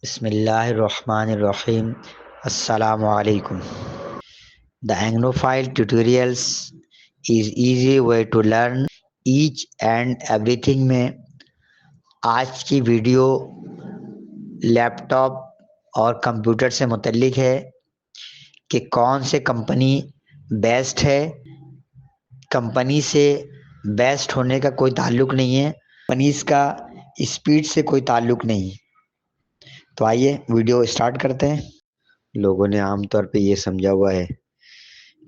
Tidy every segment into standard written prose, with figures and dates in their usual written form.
Bismillahirrahmanirrahim. Assalamu alaikum. The Anglophile tutorials is easy way to learn each and everything में आज की video laptop और computer से मुतल्लिक है कि कौन से कंपनी बेस्ट है। कंपनी से बेस्ट होने का कोई ताल्लुक नहीं है, कंपनीज का स्पीड से कोई ताल्लुक नहीं। तो आइए वीडियो स्टार्ट करते हैं। लोगों ने आमतौर पे ये समझा हुआ है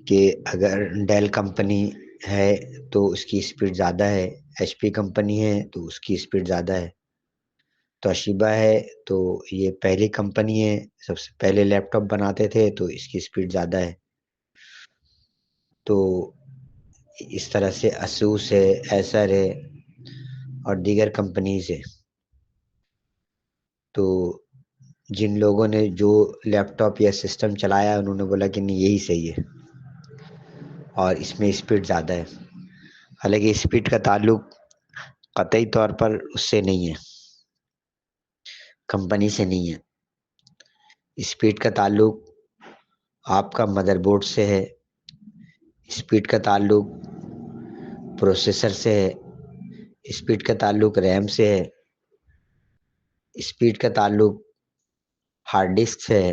कि अगर डेल कंपनी है तो उसकी स्पीड ज़्यादा है, एचपी कंपनी है तो उसकी स्पीड ज़्यादा है। तोशिबा है तो ये पहली कंपनी है, सबसे पहले लैपटॉप बनाते थे तो इसकी स्पीड ज़्यादा है। तो इस तरह से असूस है, एसर है और दीगर कंपनीज है। तो जिन लोगों ने जो लैपटॉप या सिस्टम चलाया उन्होंने बोला कि नहीं यही सही है और इसमें स्पीड ज़्यादा है। हालांकि स्पीड का ताल्लुक कतई तौर पर उससे नहीं है, कंपनी से नहीं है। स्पीड का ताल्लुक आपका मदरबोर्ड से है, स्पीड का ताल्लुक प्रोसेसर से है, स्पीड का ताल्लुक रैम से है, स्पीड का ताल्लुक हार्ड डिस्क से है,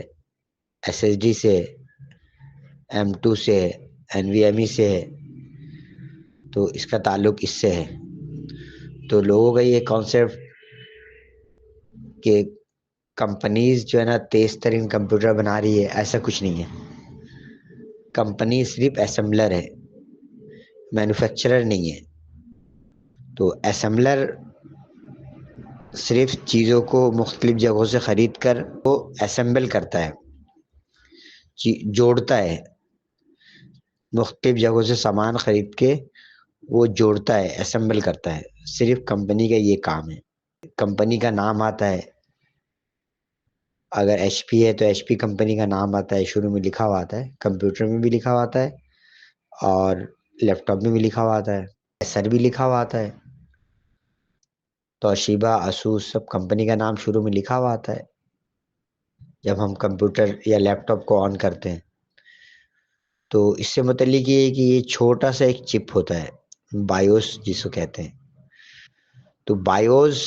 एसएसडी से है, M2 से है, NVMe से है। तो इसका ताल्लुक इससे है। तो लोगों का ये कॉन्सेप्ट कि कंपनीज जो है ना तेज तरीन कंप्यूटर बना रही है, ऐसा कुछ नहीं है। कंपनी सिर्फ असेंबलर है, मैन्युफैक्चरर नहीं है। तो असेंबलर सिर्फ चीज़ों को मुख्तलिफ जगहों से ख़रीद कर वो असेंबल करता है, जोड़ता है। मुख्तलिफ जगहों से सामान ख़रीद के वो जोड़ता है, असेंबल करता है। सिर्फ कंपनी का ये काम है। कंपनी का नाम आता है, अगर HP है तो HP कंपनी का नाम आता है, शुरू में लिखा हुआ आता है, कंप्यूटर में भी लिखा हुआ आता है और लैपटॉप में भी लिखा हुआ आता है, एसर भी लिखा हुआ आता है। तोशिबा, असूस सब कंपनी का नाम शुरू में लिखा हुआ आता है जब हम कंप्यूटर या लैपटॉप को ऑन करते हैं। तो इससे मतलब ये है कि ये छोटा सा एक चिप होता है, बायोस जिसको कहते हैं। तो बायोस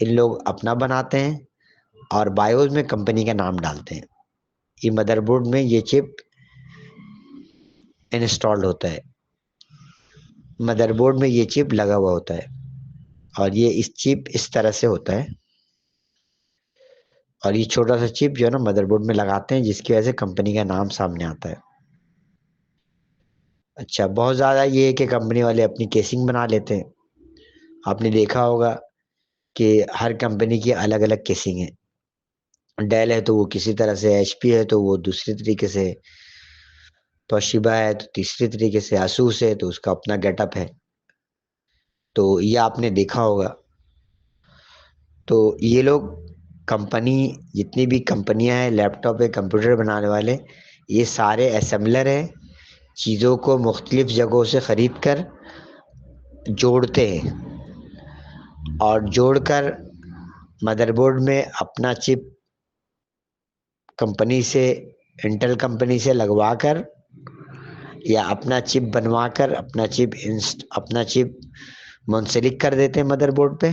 इन लोग अपना बनाते हैं और बायोस में कंपनी का नाम डालते हैं। ये मदरबोर्ड में ये चिप इंस्टॉल्ड होता है, मदरबोर्ड में ये चिप लगा हुआ होता है और ये इस चिप इस तरह से होता है और ये छोटा सा चिप जो है ना मदरबोर्ड में लगाते हैं, जिसकी वजह से कंपनी का नाम सामने आता है। अच्छा, बहुत ज़्यादा ये है कि कंपनी वाले अपनी केसिंग बना लेते हैं। आपने देखा होगा कि हर कंपनी की अलग अलग केसिंग है। डेल है तो वो किसी तरह से, HP है तो वो दूसरी तरीके से, तोशिबा है तो तीसरी तरीके से, asus है तो उसका अपना गेटअप है। तो ये आपने देखा होगा। तो ये लोग कंपनी, जितनी भी कंपनियां हैं लैपटॉप या कंप्यूटर बनाने वाले, ये सारे असेंबलर हैं। चीज़ों को मुख्तलिफ जगहों से ख़रीद कर जोड़ते हैं और जोड़कर मदरबोर्ड में अपना चिप कंपनी से, इंटेल कंपनी से लगवा कर या अपना चिप बनवा कर अपना चिप मुंसलिक कर देते हैं मदरबोर्ड पे।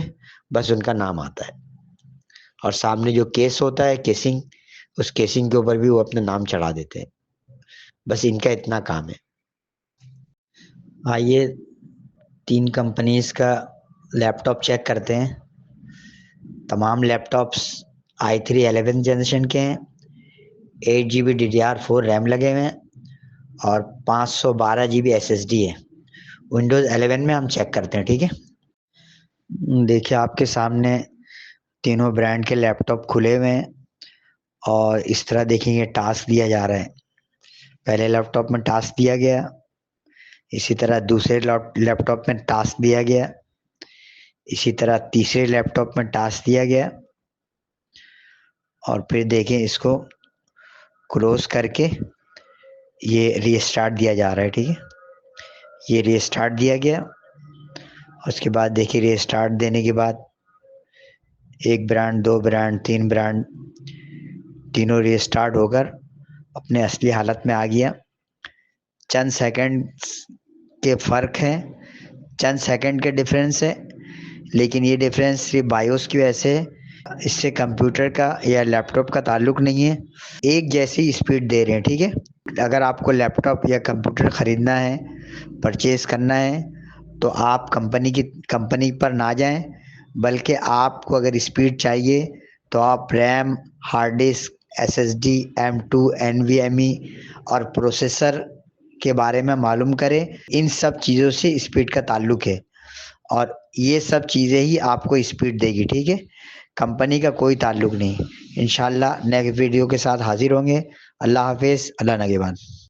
बस उनका नाम आता है और सामने जो केस होता है, केसिंग, उस केसिंग के ऊपर भी वो अपना नाम चढ़ा देते हैं। बस इनका इतना काम है। आइए 3 कंपनीज का लैपटॉप चेक करते हैं। तमाम लैपटॉप्स i3 11th जनरेशन के हैं, 8 GB DDR4 रैम लगे हुए हैं और 512 GB SSD है। विंडोज़ 11 में हम चेक करते हैं, ठीक है। देखिए आपके सामने तीनों ब्रांड के लैपटॉप खुले हुए हैं और इस तरह देखेंगे टास्क दिया जा रहा है। पहले लैपटॉप में टास्क दिया गया, इसी तरह दूसरे लैपटॉप में टास्क दिया गया, इसी तरह तीसरे लैपटॉप में टास्क दिया गया और फिर देखें इसको क्लोज करके ये रीस्टार्ट दिया जा रहा है, ठीक है। ये रीस्टार्ट दिया गया, उसके बाद देखिए रीस्टार्ट देने के बाद 1 ब्रांड, 2 ब्रांड, 3 ब्रांड, तीनों रीस्टार्ट होकर अपने असली हालत में आ गया। चंद सेकंड के फ़र्क हैं, चंद सेकंड के डिफरेंस है, लेकिन ये डिफरेंस सिर्फ बायोस की वजह से है। इससे कंप्यूटर का या लैपटॉप का ताल्लुक नहीं है, एक जैसी स्पीड दे रहे हैं, ठीक है। अगर आपको लैपटॉप या कंप्यूटर ख़रीदना है, परचेज़ करना है, तो आप कंपनी पर ना जाएं, बल्कि आपको अगर स्पीड चाहिए तो आप RAM, hard disk, SSD, M2, NVMe और प्रोसेसर के बारे में मालूम करें। इन सब चीज़ों से स्पीड का ताल्लुक है और ये सब चीज़ें ही आपको स्पीड देगी, ठीक है। कंपनी का कोई ताल्लुक नहीं। इंशाल्लाह नेक्स्ट वीडियो के साथ हाजिर होंगे। अल्लाह हाफिज़, अल्लाह नगेबान।